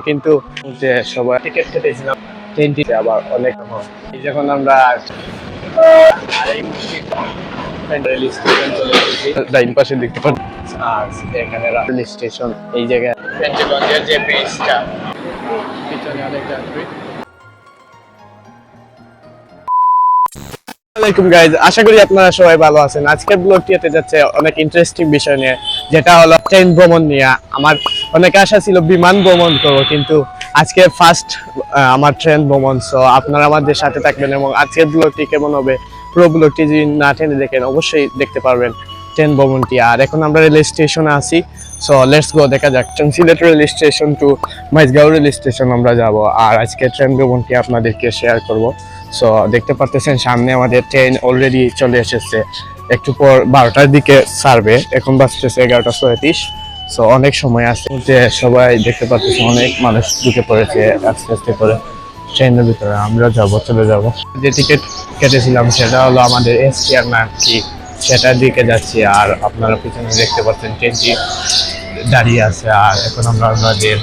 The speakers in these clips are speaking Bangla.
কিন্তু যে সবাই টিকিট কেটেছিলাম ট্রেনটিতে আবার অনেক যখন আমরা রেল স্টেশন চলে এসেছি ডাইন পাশে দেখতে পাচ্ছি আর এখানে রেল স্টেশন এই জায়গায় পেন্টাগনের যে বেসটা পিছনে অনেক যাত্রী। আসসালামু আলাইকুম গাইজ, আশা করি আপনারা সবাই ভালো আছেন। আজকের ব্লগটি হতে যাচ্ছে অনেক ইন্টারেস্টিং বিষয় নিয়ে, যেটা হলো ট্রেন ভ্রমণ নিয়ে। আমার অনেক আশা ছিল বিমান ভ্রমণ করবো, কিন্তু আজকে ফার্স্ট আমার ট্রেন ভ্রমণ। সো আপনারা আমাদের সাথে থাকবেন এবং আজকের ব্লগটি কেমন হবে, পুরো ব্লগটি যদি না টেনে দেখেন অবশ্যই দেখতে পারবেন ট্রেন ভ্রমণটি। আর এখন আমরা রেল স্টেশনে আছি, সো লেটস গো, দেখা যাক Sylhet rail station to Maijgaon rail station আমরা যাব। আর আজকে ট্রেন ভ্রমণটি আপনাদেরকে শেয়ার করব। সো দেখতে পারতেছেন সামনে আমাদের ট্রেন অলরেডি চলে এসেছে, একটু পর 12টার দিকে ছাড়বে, এখন বাজতেছে 11:36। সো অনেক সময় আছে, যে সবাই দেখতে পাচ্ছেন অনেক মানুষ ঢুকে পড়েছে আস্তে আস্তে করে ট্রেনের ভিতরে। আমরা চলে যাব। যে টিকিট কেটেছিলাম সেটা হলো আমাদের এসটিআর না কি, সেটার দিকে যাচ্ছি। আর আপনারা পিছনে দেখতে পাচ্ছেন ট্রেনটি দাঁড়িয়ে আছে। আর এখন আমরা আমাদের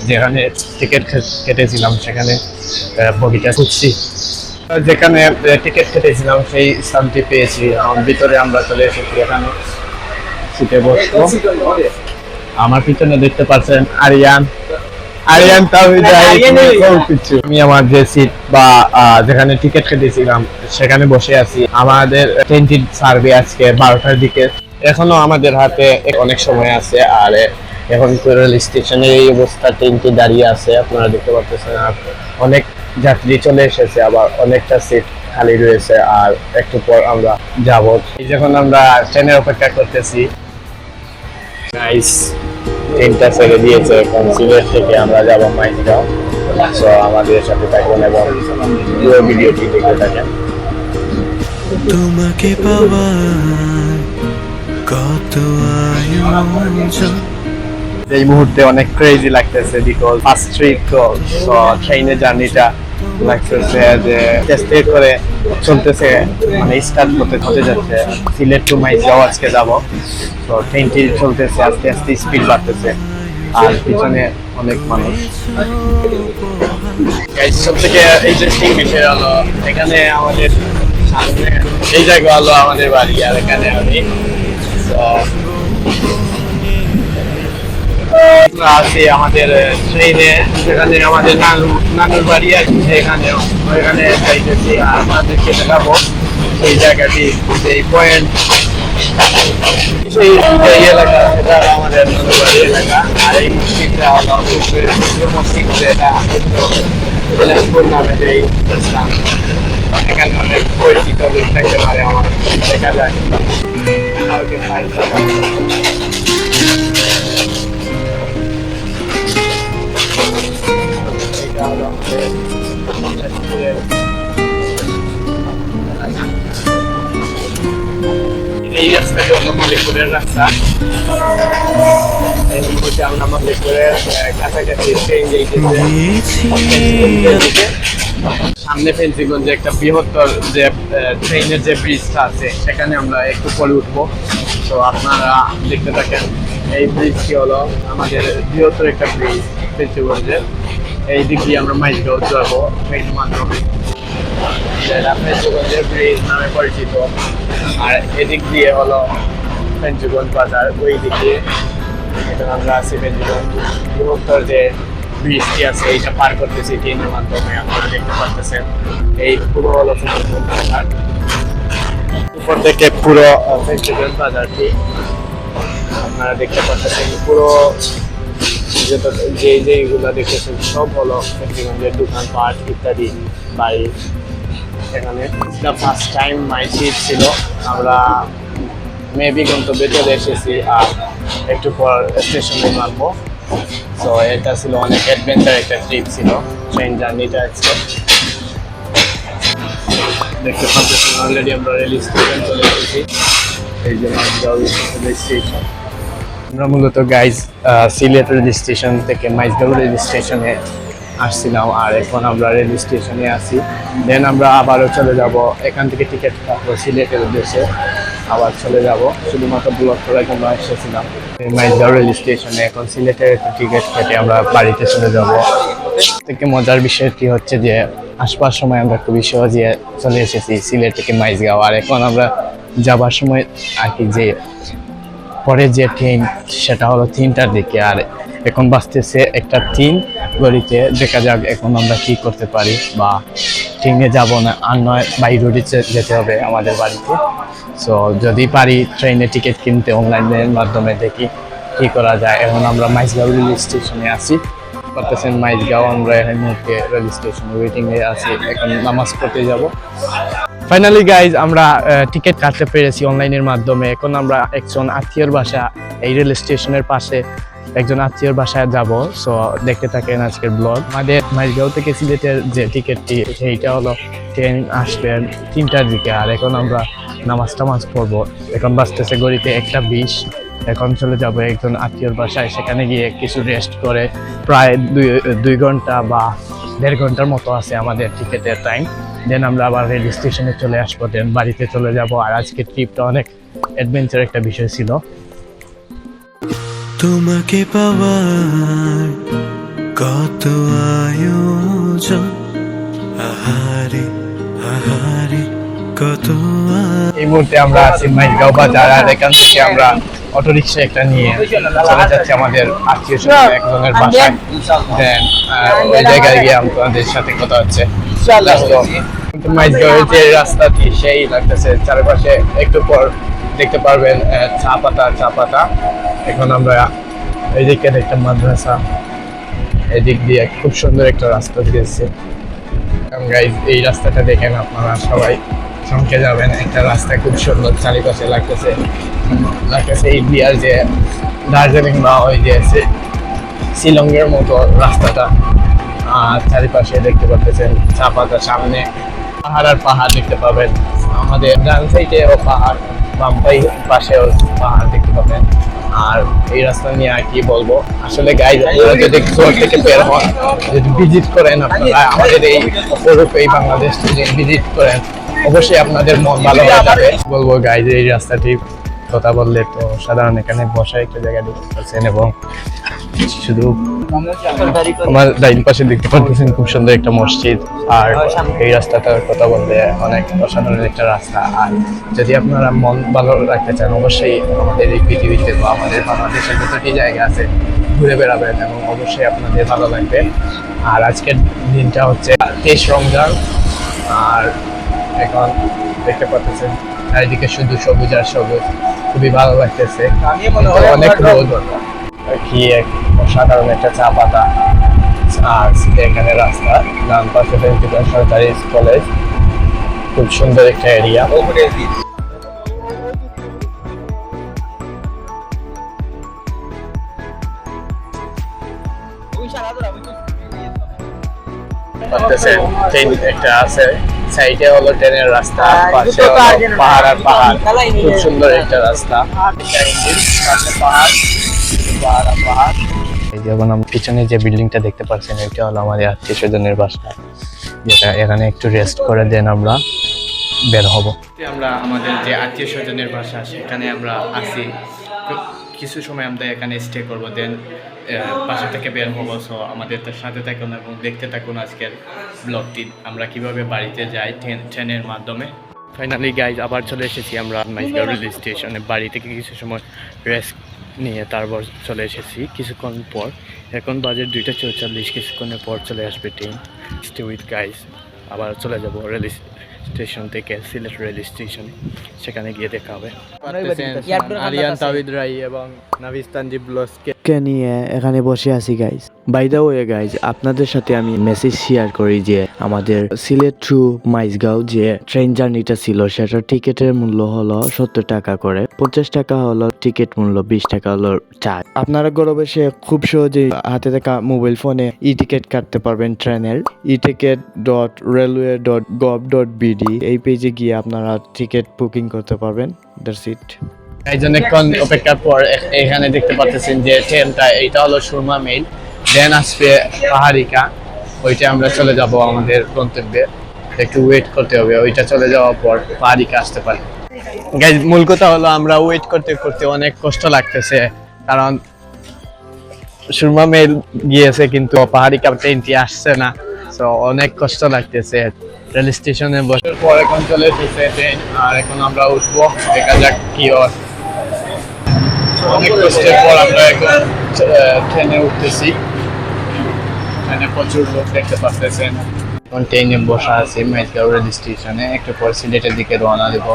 যেখানে টিকিট কেটেছিলাম সেখানে বগিটা খুঁজছি। যেখানে টিকিট কেটেছিলাম সেই স্থানটি পেয়েছি, ভিতরে আমরা চলে এসেছি। এখানে সিটে বসবো। আমার পিছনে দেখতে পাচ্ছেন আরিয়ান আমি আমার যে সিট বা যেখানে টিকিট কেটেছিলাম সেখানে বসে আছি। আমাদের ট্রেনটি ছাড়বে আজকে 12টার দিকে, এখনো আমাদের হাতে অনেক সময় আছে। আর এখন রেল স্টেশনের এই অবস্থা, ট্রেনটি দাঁড়িয়ে আছে, আপনারা দেখতে পাচ্ছেন। আর অনেক যাত্রী চলে এসেছে, আবার অনেকটা সিট খালি রয়েছে। আর একটু পর আমরা যাব। যখন আমরা ট্রেনের অপেক্ষা করতেছি, ট্রেনটা ছেড়ে দিয়েছে। এখন সিলেট থেকে আমরা যাব মাইজগাঁও। সো আমাদের সাথে থাকবেন এবং পুরো ভিডিওটি দেখতে থাকেন। তোমাকে পাওয়ার কত আয়োজন, এই মুহূর্তে অনেক ক্রেজি লাগতেছে, বিকজ ফার্স্ট ট্রিপ তো। সো ট্রেনের জার্নিটা লাগতেছে যে চেষ্টা করে চলতেছে, মানে স্টার্ট হতে যাচ্ছে। সিলেট টু মাইজগাঁও আজকে যাব। তো ট্রেনটি চলতেছে আস্তে আস্তে, স্পিড বাড়তেছে। আর পিছনে অনেক মানুষ। সব থেকে ইন্টারেস্টিং বিষয় হলো এখানে আমাদের সামনে এই জায়গা হলো আমাদের বাড়ি, আর এখানে আমি আছি আমাদের ট্রেনে, সেখানে আমাদের নানুর বাড়ি আছে, ওইখানে যাইতেছি। আর আমাদেরকে দেখাবো সেই জায়গাটি, সেই পয়েন্ট, সেই এলাকা, সেটা আমাদের নানুর বাড়ি এলাকা। আর এই মসজিদটা হলো মসজিদ, এটা দিনাজপুর নামে যে স্থান। এখানে অনেক পরিচিত লোক থাকতে পারে, আমার দেখা যায়। এই রাস্তাটি হলো মালিকপুরের রাস্তা। এই মুহূর্তে আমরা মালিকপুরের কাছাকাছি ট্রেন যাইতেছে। সামনে ফেন্সিগঞ্জে একটা বৃহত্তর যে ট্রেনের যে ব্রিজটা আছে, সেখানে আমরা একটু পরে উঠবো। তো আপনারা দেখতে থাকেন। এই ব্রিজটি হলো আমাদের বৃহত্তর একটা ব্রিজ ফেন্সিগঞ্জের। এই দিক দিয়ে আমরা মাইজগাঁও যাবো ট্রেনের মাধ্যমে, যেটা ফেন্সিগঞ্জের ব্রিজ নামে পরিচিত। আর এদিক দিয়ে হলো ফেন্সিগঞ্জ বাজার, ওই দিক দিয়ে। এখন আমরা আছি ফেন্সিগঞ্জ বৃহত্তর যে ব্রিজটি আছে, এইটা পার করতেছি ট্রেনের মাধ্যমে। আপনারা দেখতে পাচ্ছেন এই পুরো হলো ফেন্সিগঞ্জ বাজার। উপর থেকে পুরো ফেন্সিগঞ্জ বাজারটি আপনারা দেখতে পাচ্ছেন। পুরো যেগুলো দেখতেছেন সব হলো ফেন্সিগঞ্জের দোকানপাট ইত্যাদি বাড়ি। এখানে ফার্স্ট টাইম মাই সিট ছিল, আমরা মেবি গন্তব্যে চলে এসেছি। আর একটু পর স্টেশনে নামবো। তো এটা ছিল অনেক অ্যাডভেঞ্চার একটা ট্রিপ ছিল ট্রেন জার্নিটা। আজকে দেখতে পাচ্ছেন অলরেডি আমরা রেল স্টেশন চলে এসেছি। এই যে মাইজগাঁও রেল স্টেশন। আমরা মূলত গাইজ সিলেট রেল স্টেশন থেকে মাইজগাঁও রেল স্টেশনে আসছিলাম। আর এখন আমরা রেল স্টেশনে আছি। দেন আমরা আবারও চলে যাব, এখান থেকে টিকিট কাটবো সিলেটের উদ্দেশ্যে। আবার চলে যাব, শুধুমাত্র ব্লগ করার জন্য এসেছিলাম মাইজগাঁও রেল স্টেশনে। এখন সিলেটের টিকিট কেটে আমরা বাড়িতে চলে যাব। থেকে মজার বিষয়টি হচ্ছে যে আসবার সময় আমরা খুবই সহজে চলে এসেছি সিলেট থেকে মাইজগাঁও, আর এখন আমরা যাবার সময় আর কি যে পরে যে ট্রেন সেটা হলো 3টার দিকে, আর এখন বাজতেছে 1:03 গড়িতে। দেখা যাক এখন আমরা কি করতে পারি, বা ট্রেনে যাব না আর নয় বাই রোডে যেতে হবে আমাদের বাড়িতে। সো যদি পারি ট্রেনে টিকিট কিনতে অনলাইনের মাধ্যমে দেখি কি করা যায়। এখন আমরা মাইজগাঁও রেল স্টেশনে আছি, করতেছেন মাইজগাঁও। আমরা এই মুহূর্তে রেল স্টেশনে ওয়েটিংয়ে আছি, এখন নামাজ পড়তে যাব। ফাইনালি গাইজ আমরা টিকিট কাটতে পেরেছি অনলাইনের মাধ্যমে। এখন আমরা একজন আত্মীয়র বাসা, এই রেল স্টেশনের পাশে একজন আত্মীয়র বাসায় যাব। সো দেখতে থাকেন আজকের ব্লগ। আমাদের মাইজগাঁও থেকে সিলেটের যে টিকিটটি সেইটা হলো ট্রেন আসবে 3টার দিকে, আর এখন আমরা নামাজ পড়বো। এখন বাজতেছে ঘড়িতে 1:20। এখন চলে যাব একজন আত্মীয়র বাসায়, সেখানে গিয়ে কিছু রেস্ট করে প্রায় 2 ঘন্টা বা 1.5 ঘন্টার মতো আছে আমাদের টিকিটের টাইম। দেন আমরা আবার রেল স্টেশনে চলে আসবো, দেন বাড়িতে চলে যাব। আর আজকের ট্রিপটা অনেক অ্যাডভেঞ্চার একটা বিষয় ছিল। তোমাকে পাওয়ার কত আয়োজন, আহারে আহারে কত এই মুহূর্তে আমরা আছি মাইজগাঁও বাজার, আর এখান থেকে আমরা অটোরিকশা একটা নিয়ে চলে যাচ্ছি আমাদের আত্মীয় স্বজন একজনের বাসায়। দেন ওই জায়গায় গিয়ে আমাদের সাথে কথা হচ্ছে। মাইজগাঁওয়ের যে রাস্তাটি সেই লাগতেছে, চারপাশে একটু পর দেখতে পারবেন চা পাতা। এখন আমরা এদিকে একটা মাদ্রাসা, এদিক দিয়ে খুব সুন্দর একটা রাস্তা দিয়েছে। গাইজ এই রাস্তাটা দেখেন, আপনারা সবাই চমকে যাবেন। একটা রাস্তা খুব সুন্দর, চারিপাশে লাগতেছে ইন্ডিয়ার যে দার্জিলিং বা ওই যে শিলংয়ের মতো রাস্তাটা। আর চারিপাশে দেখতে পাচ্ছেন চা পাতা, সামনে পাহাড় আর পাহাড় দেখতে পাবেন। আমাদের ডান সাইডেও পাহাড়, বাম পাশেও পাহাড় দেখতে পাবেন। আর এই রাস্তা নিয়ে আর কি বলবো, আসলে গাইজ আপনারা যদি শহর থেকে বের হন, যদি ভিজিট করেন, আপনারা আমাদের এই অপরূপ এই বাংলাদেশ যদি ভিজিট করেন, অবশ্যই আপনাদের মন ভালো হয়ে যাবে। বলবো গাইজ এই রাস্তাটি কথা বললে তো সাধারণ, এখানে বসার একটা জায়গা দেখতে পাচ্ছেন, এবং শুধু আমার ডাইন পাশে দেখতে পাচ্ছেন খুব সুন্দর একটা মসজিদ। আর এই রাস্তাটার কথা বললে অনেক অসাধারণ একটা রাস্তা। আর যদি আপনারা মন ভালো রাখতে চান, অবশ্যই আমাদের এই পৃথিবীতে বা আমাদের বাংলাদেশের যতটি জায়গা আছে ঘুরে বেড়াবেন, এবং অবশ্যই আপনাদের ভালো লাগবে। আর আজকের দিনটা হচ্ছে 23 রমজান, আর এখন দেখতে পাচ্ছেন চারিদিকে শুধু সবুজ আর সবুজ, খুবই ভালো লাগতেছে। অনেক রোদ, কি এক অসাধারণ একটা চা পাতা। আর এখানে রাস্তা, ডান পাশে সরকারি কলেজ, খুব সুন্দর একটা এরিয়া। ট্রেন একটা আছে, সাইডে হলো ট্রেনের রাস্তা, পাশে হলো পাহাড় আর পাহাড়, খুব সুন্দর একটা রাস্তা। যেমন আমার পিছনে যে বিল্ডিংটা দেখতে পাচ্ছেন, এটা হলো আমাদের আত্মীয় স্বজনের বাসা, যেটা এখানে একটু রেস্ট করে দেন আমরা বের হব। আমরা আমাদের যে আত্মীয় স্বজনের বাসা সেখানে আমরা আসি, কিছু সময় আমরা এখানে স্টে করবো, দেন বাসা থেকে বের হবো। সো আমাদের সাথে থাকুন এবং দেখতে থাকুন আজকের ব্লগটি, আমরা কিভাবে বাড়িতে যাই ট্রেনের মাধ্যমে। ফাইনালি গাইজ আবার চলে এসেছি আমরা মাইজগাঁও রেল স্টেশনে। বাড়ি থেকে কিছু সময় রেস্ট নিয়ে তারপর চলে এসেছি কিছুক্ষণ পর। এখন বাজে 2:44, কিছুক্ষণের পর চলে আসবে ট্রেন। স্টে উইথ গাইজ, আবার চলে যাব রেল স্টেশন থেকে সিলেট রেল স্টেশন, সেখানে গিয়ে দেখা হবে। আরিয়ান তাবিদ রাই এবং নাভিস তানজিব ব্লসকে নিয়ে এখানে বসে আছি guys. By the way guys, আপনাদের সাথে আমি মেসেজ শেয়ার করি যে আমাদের সিলেট টু মাইজগাঁও যে ট্রেন জার্নিটা ছিল, সেটার টিকিটের মূল্য হলো 70 টাকা করে, 50 টাকা হলো টিকিট মূল্য, 20 টাকা হলো চার্জ। আপনারা ঘরে বসে খুব সহজেই হাতে থাকা মোবাইল ফোনে ই টিকিট কাটতে পারবেন ট্রেনের। eticket.railway.gov.bd এই পেজে গিয়ে আপনারা টিকিট বুকিং করতে পারবেন। That's it. এই জন্য অপেক্ষার পর এখানে দেখতে পাচ্ছেন যে ট্রেনটা, এইটা হলো সুরমা মেইল, দেন আসবে পাহাড়িকা, ওইটা আমরা চলে যাব আমাদের গন্তব্যে। একটু ওয়েট করতে হবে, ওইটা চলে যাওয়ার পর পাহাড়িকা আসতে পারে। গাইজ মূল কথা হলো আমরা ওয়েট করতে করতে অনেক কষ্ট লাগতেছে, কারণ সুরমা মেল গিয়েছে কিন্তু পাহাড়ি কাপ ট্রেনটি আসছে না, তো অনেক কষ্ট লাগতেছে। রেল স্টেশনে বসার পর এখন চলে এসেছে ট্রেন, আর এখন আমরা উঠবো, দেখা যাক কি হয়। অনেক কষ্টের পর আমরা এখন ট্রেনে উঠতেছি। এখানে প্রচুর লোক দেখতে পাচ্ছেন। এখন ট্রেনে বসা আছি মাইজগাঁও রেল স্টেশনে, একটু পর সিলেটের দিকে রওনা দেব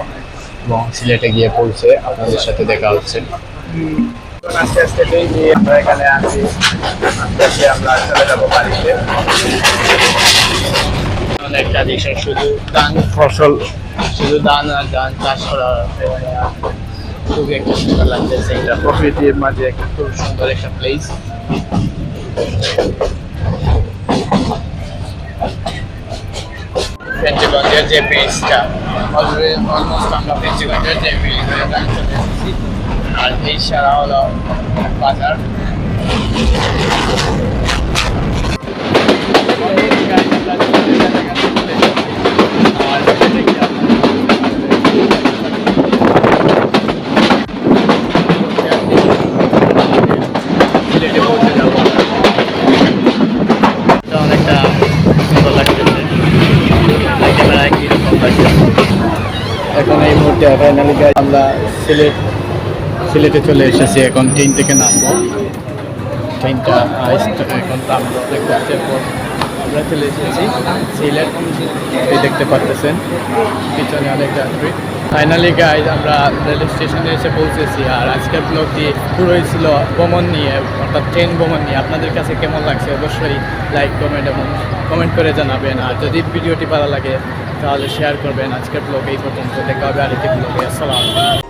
এবং সিলেটে গিয়ে পৌঁছে আপনাদের সাথে দেখা হচ্ছে। আস্তে আস্তে ট্রেন নিয়ে আমরা এখানে আছি, আস্তে আস্তে আমরা চলে যাবো বাড়িতে। অনেকটা দেশের শুধু ধান ফসল, শুধু ধান আর ধান চাষ করা হচ্ছে। খুবই একটা সুন্দর লাগতেছে, এটা প্রকৃতির মাঝে একটা খুব সুন্দর একটা প্লেস। পেঞ্চগঞ্জের যে ব্রিজটা, অলমোস্ট আমরা পেঞ্চগঞ্জের যে ব্রিজ চলে এসেছি, আর এই সারা হলো বাজার। অনেকটা সুন্দর লাগতেছে, ক্যামেরায় কিরকম লাগতেছে। এখন এই মুহূর্তে ফাইনালি আমরা সিলেটে চলে এসেছি। এখন ট্রেন থেকে নামবো, ট্রেনটা এখন নামবো অনেক কষ্টের পর। আমরা চলে এসেছি সিলেট, এই দেখতে পাচ্ছেন পিছনে অনেক যাত্রী। ফাইনালি গাইজ আমরা রেল স্টেশনে এসে পৌঁছেছি, আর আজকের ব্লগটি পুরোই ছিল ভ্রমণ নিয়ে, অর্থাৎ ট্রেন ভ্রমণ নিয়ে। আপনাদের কাছে কেমন লাগছে অবশ্যই লাইক কমেন্ট করে জানাবেন, আর যদি ভিডিওটি ভালো লাগে তাহলে শেয়ার করবেন। আজকের ব্লগ এই পর্যন্ত, দেখা হবে আরেকটি ব্লগে। আসসালামু আলাইকুম।